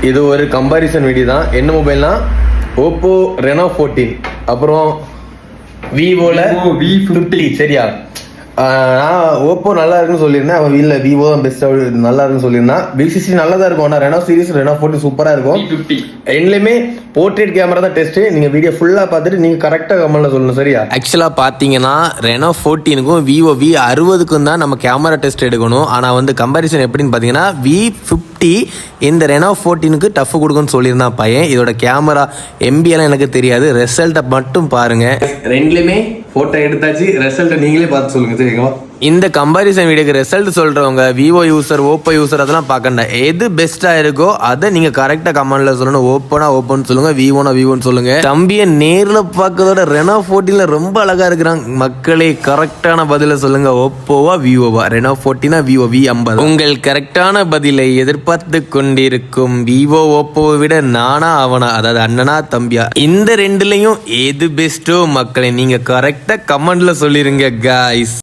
இது ஒரு comparison video தான். என்ன மொபைல்னா ஓப்போ ரெனோ 14, அப்புறம் விவோல V50. சரியா, நான் ஓப்போ நல்லா இருக்குன்னு சொல்லியிருந்தேன். அவன் வீட்டில் விவோ தான் பெஸ்ட்டாக நல்லா இருக்குன்னு சொல்லியிருந்தான். V60 நல்லா தான் இருக்கும். ஆனால் ரெனோ சீரிஸ் ரெனோ 14 சூப்பராக இருக்கும். என்லையுமே போர்ட்ரேட் கேமரா தான் டெஸ்ட்டு. நீங்கள் வீடியோ ஃபுல்லாக பார்த்துட்டு நீங்கள் கரெக்டாக கமெண்ட்ல சொல்லணும். சரியா, ஆக்சுவலாக பார்த்தீங்கன்னா ரெனோ 14க்கும் விவோ V60க்கும் தான் நம்ம கேமரா டெஸ்ட் எடுக்கணும். ஆனால் வந்து கம்பாரிசன் எப்படின்னு பார்த்தீங்கன்னா V50 இந்த ரெனோ 14க்கு டஃப் கொடுக்குன்னு சொல்லியிருந்தான் பையன். இதோட கேமரா எம்பியெல்லாம் எனக்கு தெரியாது, ரிசல்ட்டை மட்டும் பாருங்க. ரெண்டுலேயுமே ஃபோட்டோ எடுத்தாச்சு, ரிசல்ட்டை நீங்களே பார்த்து சொல்லுங்க. சரிங்களா, இந்த கம்பாரிசன் வீடியோக்கு ரிசல்ட் சொல்கிறவங்க விவோ யூசர் ஓப்போ யூசர் அதெல்லாம் பார்க்கண்டா. எது பெஸ்ட்டாக இருக்கோ அதை நீங்கள் கரெக்டாக கமெண்ட்ல சொல்லணும். ஓப்போனா ஓப்போன்னு சொல்லுங்க, விவோனா விவோன்னு சொல்லுங்க. தம்பியை நேரில் பார்க்கறதோட ரெனோ 14ல ரொம்ப அழகாக இருக்கிறாங்க. மக்களே கரெக்டான பதிலை சொல்லுங்க. ஓப்போவா விவோவா, ரெனோ 14 விவோ V50? உங்கள் கரெக்டான பதிலை எதிர்பார்த்து கொண்டிருக்கும் விவோ ஓப்போவை விட நானா அவனா, அதாவது அண்ணனா தம்பியா, இந்த ரெண்டுலையும் எது பெஸ்ட்டோ மக்களை நீங்கள் கரெக்டாக கமெண்ட்ல சொல்லிருங்க காய்ஸ்.